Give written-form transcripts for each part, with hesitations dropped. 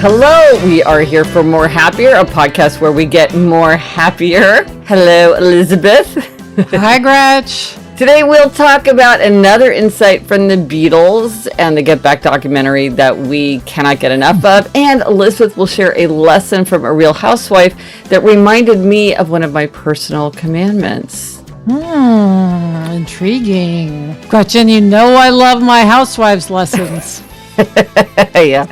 Hello, we are here for More Happier, a podcast where we get more happier. Hello, Elizabeth. Hi, Gretch. Today we'll talk about another insight from the Beatles and the Get Back documentary that we cannot get enough of. And Elizabeth will share a lesson from a real housewife that reminded me of one of my personal commandments. Intriguing. Gretchen, you know I love my housewives' lessons. Yeah.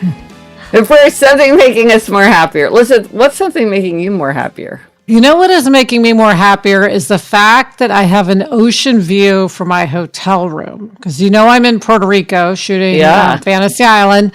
And for something making us more happier. Listen, what's something making you more happier? You know what is making me more happier is the fact that I have an ocean view from my hotel room. Because you know I'm in Puerto Rico shooting Fantasy Island.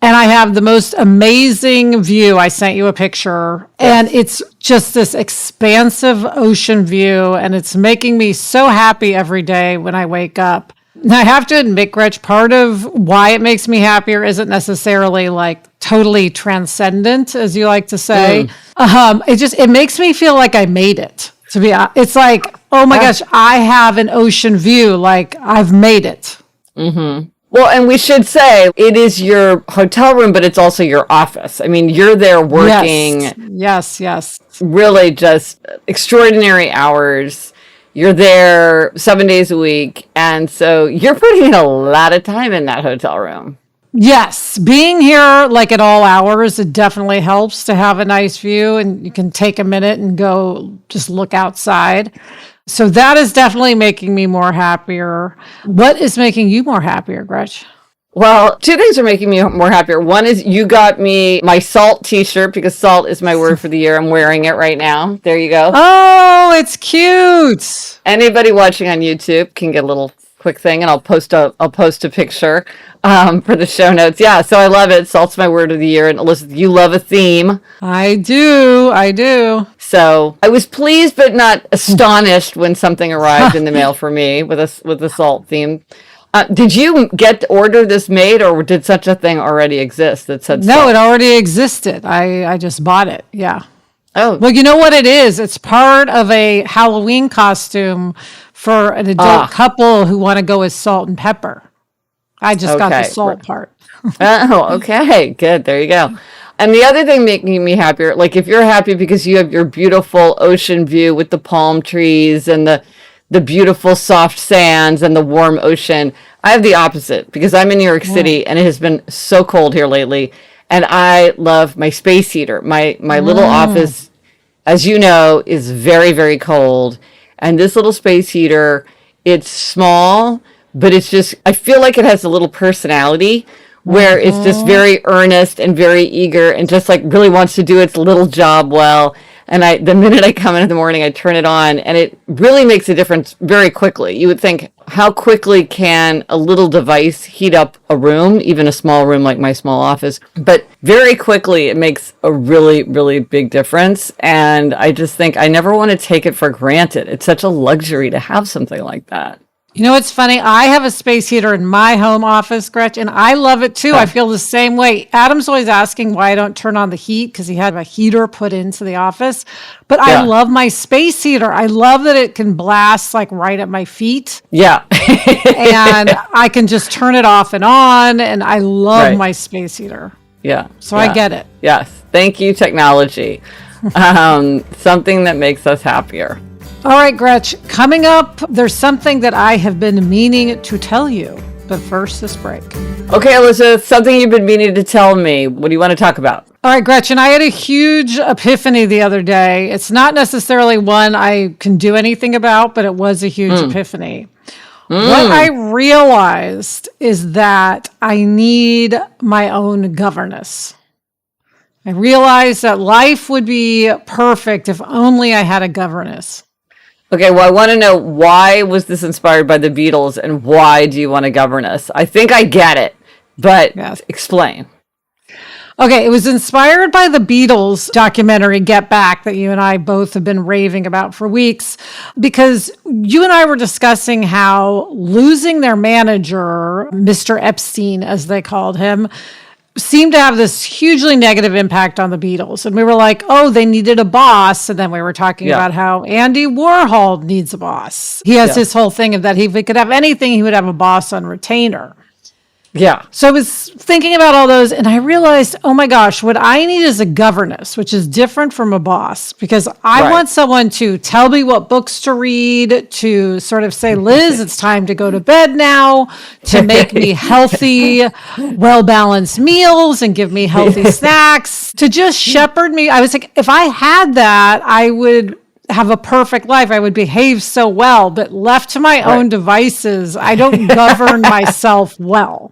And I have the most amazing view. I sent you a picture. And it's just this expansive ocean view. And it's making me so happy every day when I wake up. Now, I have to admit, Gretch, part of why it makes me happier isn't necessarily like totally transcendent, as you like to say. It makes me feel like I made it. To be honest, it's like, oh my gosh, I have an ocean view. Like I've made it. Mm-hmm. Well, and we should say it is your hotel room, but it's also your office. I mean, you're there working. Yes. Really just extraordinary hours. You're there 7 days a week. And so you're putting in a lot of time in that hotel room. Yes. Being here like at all hours, it definitely helps to have a nice view and you can take a minute and go just look outside. So that is definitely making me more happier. What is making you more happier, Gretch? Well, two things are making me more happier. One is you got me my SALT t-shirt because SALT is my word for the year. I'm wearing it right now. There you go. Oh, it's cute. Anybody watching on YouTube can get a little quick thing, and I'll post a picture for the show notes. Yeah, so I love it. SALT's my word of the year. And Elizabeth, you love a theme. I do. So I was pleased but not astonished when something arrived in the mail for me with a SALT theme. Did you get to order this made, or did such a thing already exist that said No, SALT? it already existed. I just bought it. Yeah. Oh. Well, you know what it is? It's part of a Halloween costume for an adult couple who want to go as salt and pepper. I just got the salt part. Oh, okay. Good. There you go. And the other thing making me happier, like if you're happy because you have your beautiful ocean view with the palm trees and the beautiful soft sands and the warm ocean, I have the opposite because I'm in New York City and it has been so cold here lately. And I love my space heater. My little office, as you know, is very, very cold. And this little space heater, it's small, but it's just, I feel like it has a little personality where it's just very earnest and very eager and just like really wants to do its little job well. And the minute I come in the morning, I turn it on and it really makes a difference very quickly. You would think, how quickly can a little device heat up a room, even a small room like my small office? But very quickly, it makes a really, really big difference. And I just think I never want to take it for granted. It's such a luxury to have something like that. You know, it's funny. I have a space heater in my home office, Gretch, and I love it too. I feel the same way. Adam's always asking why I don't turn on the heat because he had a heater put into the office. But I love my space heater. I love that it can blast like right at my feet. Yeah. And I can just turn it off and on. And I love my space heater. Yeah. So I get it. Yes. Thank you, technology. Something that makes us happier. All right, Gretch, coming up, there's something that I have been meaning to tell you. But first, this break. Okay, Elizabeth, something you've been meaning to tell me. What do you want to talk about? All right, Gretchen, I had a huge epiphany the other day. It's not necessarily one I can do anything about, but it was a huge epiphany. What I realized is that I need my own governess. I realized that life would be perfect if only I had a governess. Okay, well, I want to know, why was this inspired by the Beatles and why do you want to govern us? I think I get it, but explain. Okay, it was inspired by the Beatles documentary, Get Back, that you and I both have been raving about for weeks, because you and I were discussing how losing their manager, Mr. Epstein, as they called him, seemed to have this hugely negative impact on the Beatles. And we were like, oh, they needed a boss. And then we were talking about how Andy Warhol needs a boss. He has this whole thing of that if he could have anything, he would have a boss on retainer. Yeah. So I was thinking about all those and I realized, oh my gosh, what I need is a governess, which is different from a boss, because I want someone to tell me what books to read, to sort of say, Liz, it's time to go to bed now, to make me healthy, well-balanced meals and give me healthy snacks, to just shepherd me. I was like, if I had that, I would have a perfect life. I would behave so well, but left to my own devices, I don't govern myself well.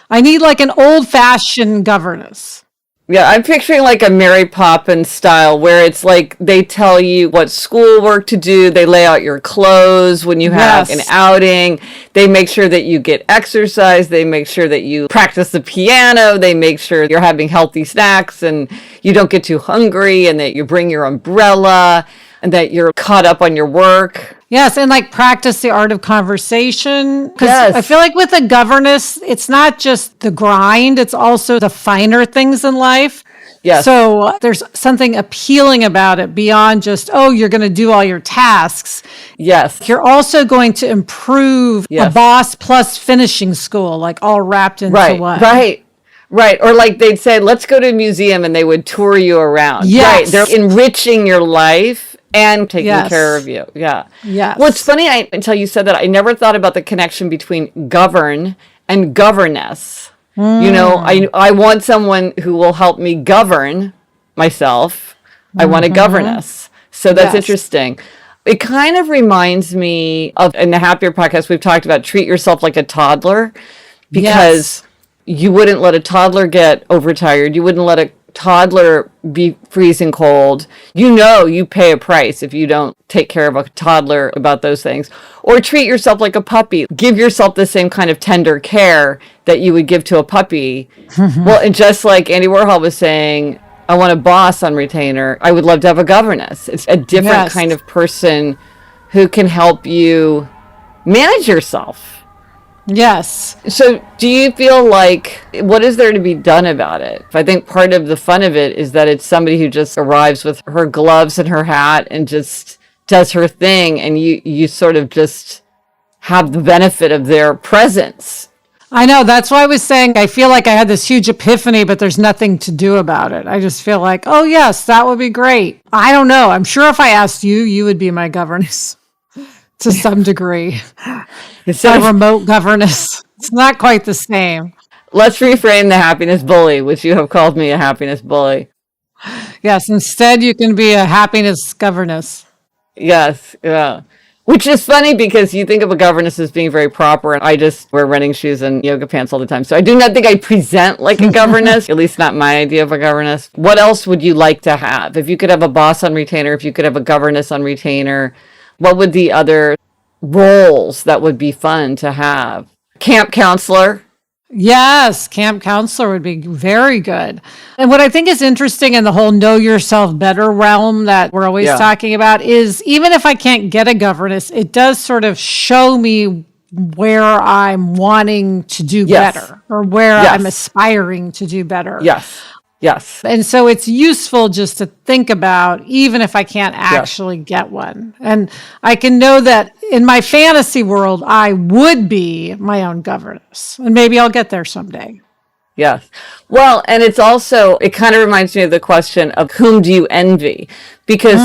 I need like an old-fashioned governess. Yeah, I'm picturing like a Mary Poppins style where it's like they tell you what schoolwork to do, they lay out your clothes when you have an outing, they make sure that you get exercise, they make sure that you practice the piano, they make sure you're having healthy snacks and you don't get too hungry, and that you bring your umbrella, and that you're caught up on your work. Yes, and like practice the art of conversation. Because I feel like with a governess, it's not just the grind, it's also the finer things in life. Yes. So there's something appealing about it beyond just, oh, you're going to do all your tasks. Yes. You're also going to improve a boss plus finishing school, like all wrapped into one. Right. Or like they'd say, let's go to a museum, and they would tour you around. Yes. Right. They're enriching your life and taking care of you. Yeah. Yes. Well, it's funny, until you said that, I never thought about the connection between govern and governess. You know, I want someone who will help me govern myself. I want a governess. So that's interesting. It kind of reminds me of, in the Happier podcast, we've talked about treat yourself like a toddler, because you wouldn't let a toddler get overtired. You wouldn't let a toddler be freezing cold. You know, you pay a price if you don't take care of a toddler about those things. Or treat yourself like a puppy. Give yourself the same kind of tender care that you would give to a puppy. Well, and just like Andy Warhol was saying, I want a boss on retainer. I would love to have a governess. It's a different kind of person who can help you manage yourself. Yes. So do you feel like, what is there to be done about it? I think part of the fun of it is that it's somebody who just arrives with her gloves and her hat and just does her thing, and you sort of just have the benefit of their presence. I know. That's why I was saying I feel like I had this huge epiphany, but there's nothing to do about it. I just feel like, oh, yes, that would be great. I don't know. I'm sure if I asked you, you would be my governess to some degree. It's a remote governess. It's not quite the same. Let's reframe the happiness bully, which you have called me a happiness bully. Yes. Instead, you can be a happiness governess. Yes. Yeah. Which is funny because you think of a governess as being very proper, and I just wear running shoes and yoga pants all the time. So I do not think I present like a governess, at least not my idea of a governess. What else would you like to have? If you could have a boss on retainer, if you could have a governess on retainer, what would the other roles that would be fun to have? Camp counselor. Yes, camp counselor would be very good. And what I think is interesting in the whole know yourself better realm that we're always talking about is, even if I can't get a governess, it does sort of show me where I'm wanting to do better, or where I'm aspiring to do better. Yes. And so it's useful just to think about, even if I can't actually get one. And I can know that in my fantasy world, I would be my own governess. And maybe I'll get there someday. Yes. Well, and it's also, it kind of reminds me of the question of whom do you envy? Because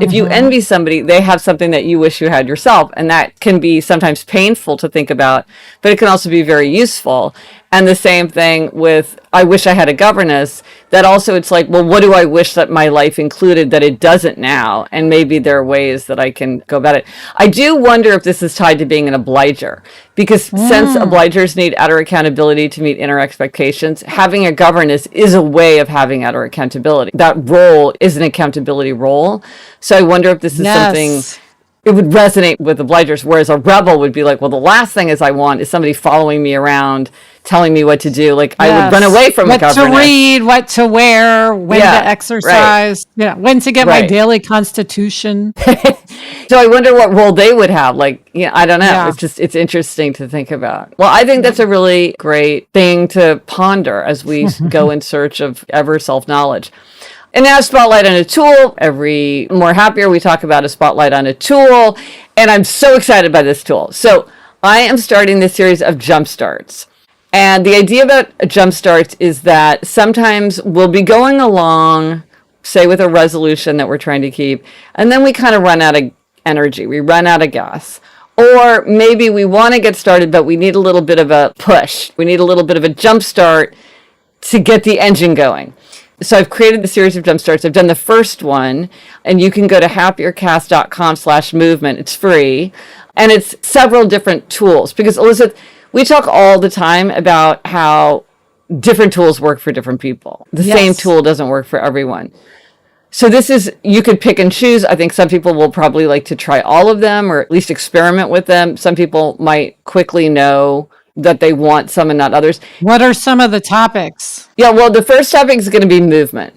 if you envy somebody, they have something that you wish you had yourself. And that can be sometimes painful to think about, but it can also be very useful. And the same thing with, I wish I had a governess, that also it's like, well, what do I wish that my life included that it doesn't now? And maybe there are ways that I can go about it. I do wonder if this is tied to being an obliger, because since obligers need outer accountability to meet inner expectations, having a governess is a way of having outer accountability. That role is an accountability role. So I wonder if this is something, it would resonate with obligers, whereas a rebel would be like, well, the last thing I want is somebody following me around, telling me what to do. Like I would run away from a governess. What to read, what to wear, when to exercise, when to get my daily constitution. So I wonder what role they would have. Like, I don't know. It's interesting to think about. Well, I think that's a really great thing to ponder as we go in search of ever self-knowledge. And now, spotlight on a tool. Every More Happier, we talk about a spotlight on a tool. And I'm so excited by this tool. So I am starting this series of Jumpstarts. And the idea about Jumpstart is that sometimes we'll be going along, say with a resolution that we're trying to keep, and then we kind of run out of energy. We run out of gas. Or maybe we want to get started, but we need a little bit of a push. We need a little bit of a jumpstart to get the engine going. So I've created the series of Jumpstarts. I've done the first one, and you can go to happiercast.com/movement. It's free. And it's several different tools. Because, Elizabeth, we talk all the time about how different tools work for different people. The same tool doesn't work for everyone. So this is, you could pick and choose. I think some people will probably like to try all of them, or at least experiment with them. Some people might quickly know that they want some and not others. What are some of the topics? Yeah, well, the first topic is going to be movement,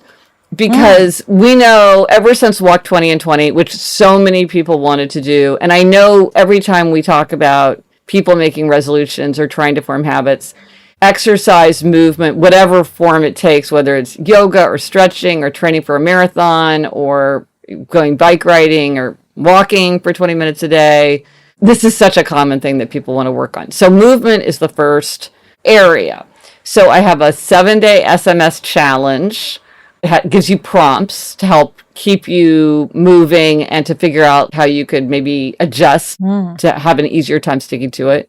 because we know ever since Walk 20 and 20, which so many people wanted to do, and I know every time we talk about people making resolutions or trying to form habits, exercise, movement, whatever form it takes, whether it's yoga or stretching or training for a marathon or going bike riding or walking for 20 minutes a day, this is such a common thing that people want to work on. So movement is the first area. So I have a 7-day SMS challenge. It gives you prompts to help keep you moving and to figure out how you could maybe adjust to have an easier time sticking to it.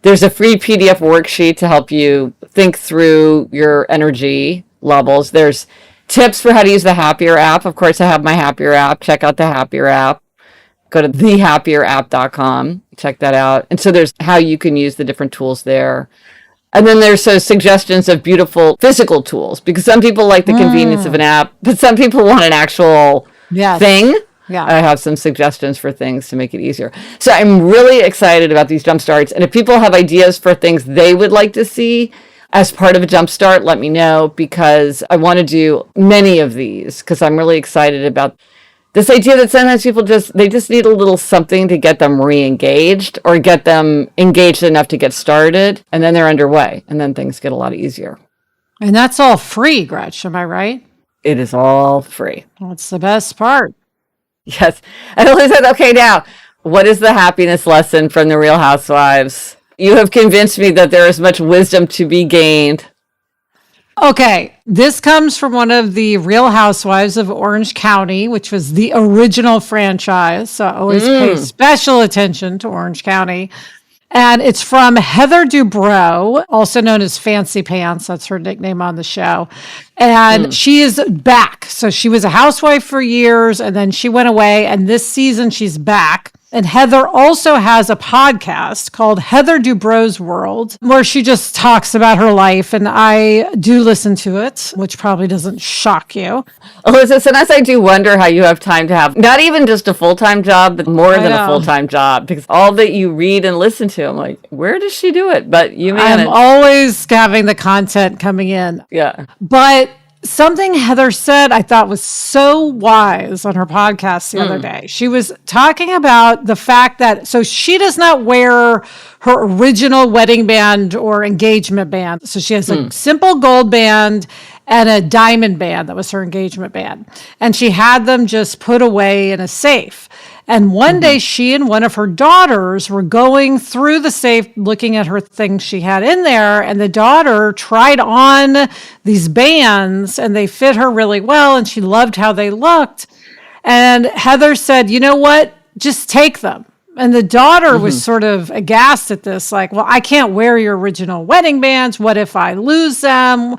There's a free PDF worksheet to help you think through your energy levels. There's tips for how to use the Happier app. Of course, I have my Happier app. Check out the Happier app. Go to thehappierapp.com. Check that out. And so there's how you can use the different tools there. And then there's suggestions of beautiful physical tools, because some people like the convenience of an app, but some people want an actual thing. Yeah. I have some suggestions for things to make it easier. So I'm really excited about these Jumpstarts. And if people have ideas for things they would like to see as part of a Jumpstart, let me know, because I want to do many of these, because I'm really excited about this idea that sometimes people just need a little something to get them re-engaged or get them engaged enough to get started, and then they're underway, and then things get a lot easier. And that's all free, Gretch, am I right? It is all free. That's the best part. Yes. And Elise said, okay, now, what is the happiness lesson from the Real Housewives? You have convinced me that there is much wisdom to be gained. Okay, this comes from one of the Real Housewives of Orange County, which was the original franchise. So I always pay special attention to Orange County. And it's from Heather Dubrow, also known as Fancy Pants. That's her nickname on the show. And she is back. So she was a housewife for years, and then she went away. And this season, she's back. And Heather also has a podcast called Heather Dubrow's World, where she just talks about her life. And I do listen to it, which probably doesn't shock you. Elizabeth, sometimes I do wonder how you have time to have not even just a full-time job, but more than a full-time job, because all that you read and listen to, I'm like, where does she do it? But you manage. I'm always having the content coming in. Yeah. But something Heather said I thought was so wise on her podcast the other day. She was talking about the fact that, so she does not wear her original wedding band or engagement band. So she has a simple gold band and a diamond band that was her engagement band. And she had them just put away in a safe. And one day she and one of her daughters were going through the safe looking at her things she had in there. And the daughter tried on these bands and they fit her really well. And she loved how they looked. And Heather said, you know what? Just take them. And the daughter was sort of aghast at this, like, well, I can't wear your original wedding bands. What if I lose them?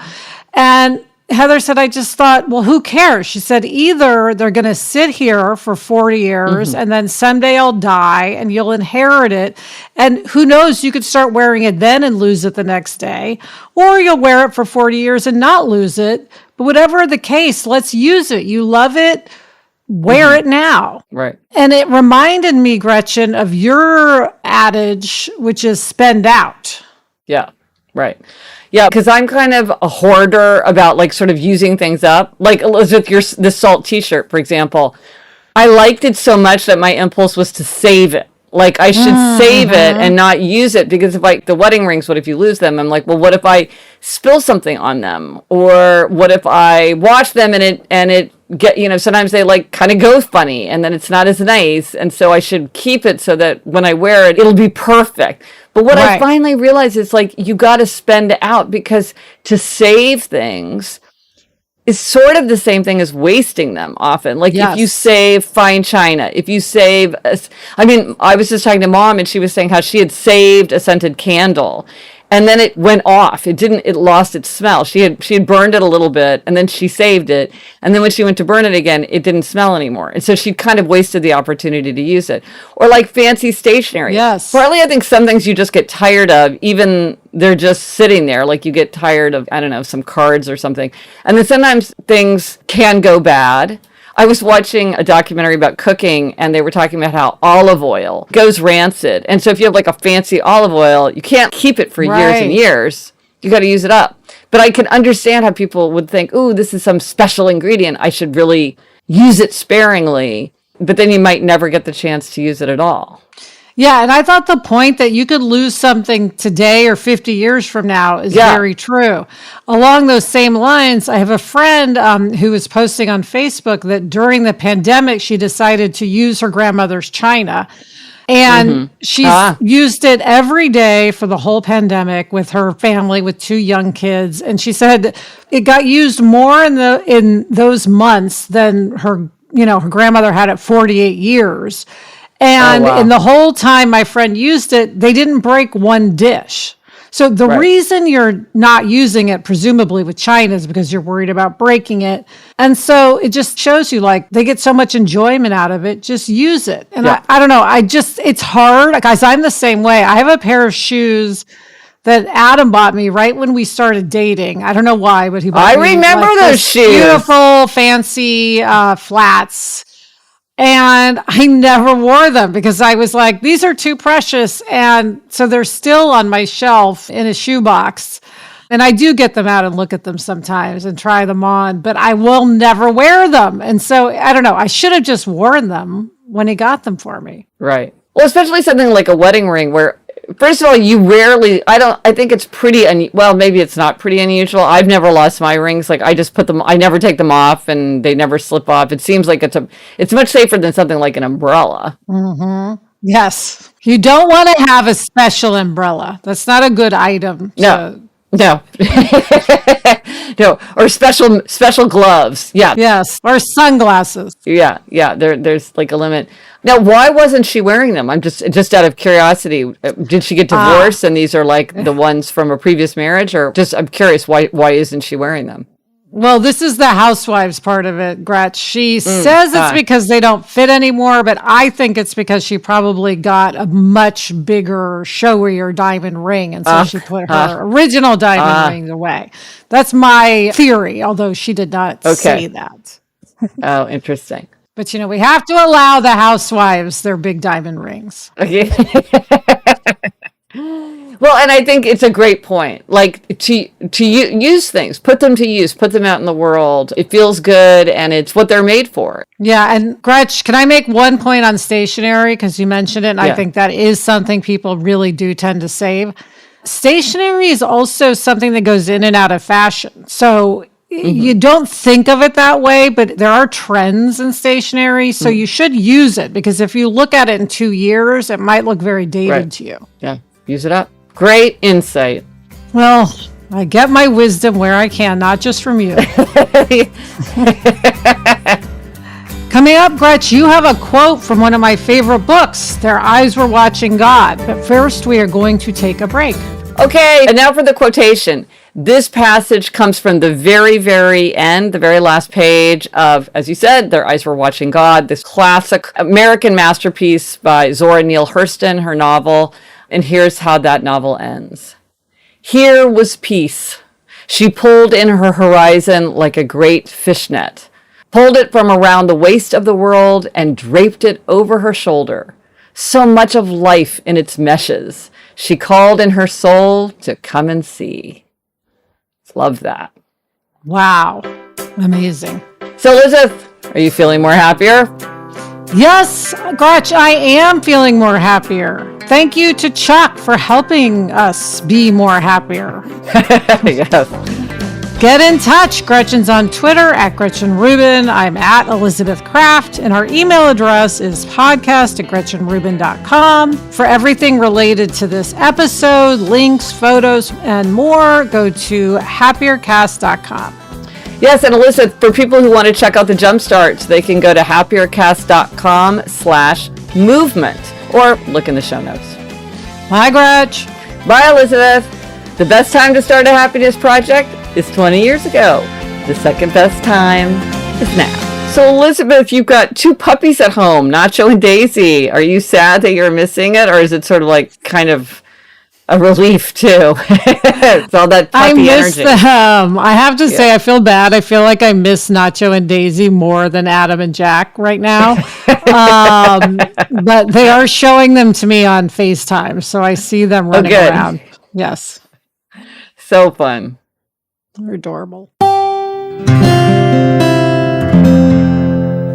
And Heather said, I just thought, well, who cares? She said, either they're going to sit here for 40 years and then someday I'll die and you'll inherit it. And who knows, you could start wearing it then and lose it the next day. Or you'll wear it for 40 years and not lose it. But whatever the case, let's use it. You love it. Wear it now. Right. And it reminded me, Gretchen, of your adage, which is spend out. Yeah. Right. Yeah, because I'm kind of a hoarder about like sort of using things up. Like Elizabeth, this salt t-shirt, for example, I liked it so much that my impulse was to save it. Like I should save it and not use it, because if like the wedding rings, what if you lose them? I'm like, well, what if I spill something on them? Or what if I wash them and it get, sometimes they like kind of go funny and then it's not as nice. And so I should keep it so that when I wear it, it'll be perfect. But what I finally realized is like, you got to spend out, because to save things is sort of the same thing as wasting them often. Like if you save fine china, if you save, I was just talking to Mom and she was saying how she had saved a scented candle. And then it went off. It lost its smell. She had burned it a little bit and then she saved it. And then when she went to burn it again, it didn't smell anymore. And so she kind of wasted the opportunity to use it. Or like fancy stationery. Yes. Partly I think some things you just get tired of, even they're just sitting there. Like you get tired of, I don't know, some cards or something. And then sometimes things can go bad. I was watching a documentary about cooking and they were talking about how olive oil goes rancid. And so if you have like a fancy olive oil, you can't keep it for years and years. You got to use it up. But I can understand how people would think, ooh, this is some special ingredient. I should really use it sparingly. But then you might never get the chance to use it at all. Yeah, and I thought the point that you could lose something today or 50 years from now is very true. Along those same lines, I have a friend who was posting on Facebook that during the pandemic, she decided to use her grandmother's china. And she's used it every day for the whole pandemic with her family, with 2 young kids. And she said it got used more in those months than her grandmother had it 48 years. And in the whole time my friend used it, they didn't break one dish. So the reason you're not using it, presumably with china, is because you're worried about breaking it. And so it just shows you like they get so much enjoyment out of it. Just use it. And I don't know. It's hard. Guys, I'm the same way. I have a pair of shoes that Adam bought me right when we started dating. I don't know why, but he bought me. I remember those shoes. Beautiful, fancy flats. And I never wore them because I was like, these are too precious. And so they're still on my shelf in a shoebox. And I do get them out and look at them sometimes and try them on, but I will never wear them. And so I don't know. I should have just worn them when he got them for me. Right. Well, especially something like a wedding ring where, first of all, you rarely, I think it's pretty, well, maybe it's not pretty unusual. I've never lost my rings. Like I just put them, I never take them off and they never slip off. It seems like it's much safer than something like an umbrella. Mm-hmm. Yes. You don't want to have a special umbrella. That's not a good item. No. No. No. Or special gloves. Yeah. Yes. Or sunglasses. Yeah. Yeah. There's like a limit. Now, why wasn't she wearing them? I'm just out of curiosity. Did she get divorced and these are like the ones from a previous marriage? Or just, I'm curious, why isn't she wearing them? Well, this is the housewives part of it, Gretch. She says it's because they don't fit anymore, but I think it's because she probably got a much bigger, showier diamond ring, and so she put her original diamond ring away. That's my theory, although she did not say that. Oh, interesting. But, we have to allow the housewives their big diamond rings. Okay. Well, and I think it's a great point. Like to use things, put them to use, put them out in the world. It feels good and it's what they're made for. Yeah. And Gretch, can I make one point on stationery? Because you mentioned it. And I think that is something people really do tend to save. Stationery is also something that goes in and out of fashion. So you don't think of it that way, but there are trends in stationery. So you should use it because if you look at it in 2 years, it might look very dated to you. Yeah. Use it up. Great insight. Well, I get my wisdom where I can, not just from you. Coming up, Gretch, you have a quote from one of my favorite books, Their Eyes Were Watching God. But first, we are going to take a break. Okay, and now for the quotation. This passage comes from the very, very end, the very last page of, as you said, Their Eyes Were Watching God, this classic American masterpiece by Zora Neale Hurston, her novel. And here's how that novel ends. Here was peace. She pulled in her horizon like a great fishnet, pulled it from around the waist of the world and draped it over her shoulder. So much of life in its meshes. She called in her soul to come and see. Love that. Wow. Amazing. So Elizabeth, are you feeling more happier? Yes, Gretch, I am feeling more happier. Thank you to Chuck for helping us be more happier. Yes. Get in touch. Gretchen's on Twitter at Gretchen Rubin. I'm at Elizabeth Kraft, and our email address is podcast@GretchenRubin.com. For everything related to this episode, links, photos, and more, go to happiercast.com. Yes, and Elizabeth, for people who want to check out the Jumpstart, they can go to happiercast.com/movement or look in the show notes. Bye, Gretch. Bye, Elizabeth. The best time to start a happiness project is 20 years ago. The second best time is now. So, Elizabeth, you've got 2 puppies at home, Nacho and Daisy. Are you sad that you're missing it, or is it sort of like kind of a relief too? It's all that puppy I miss energy. them. I have to say, I feel bad. I feel like I miss Nacho and Daisy more than Adam and Jack right now. But they are showing them to me on FaceTime, so I see them running around. Yes. So fun. They're adorable.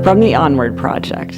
From the Onward Project.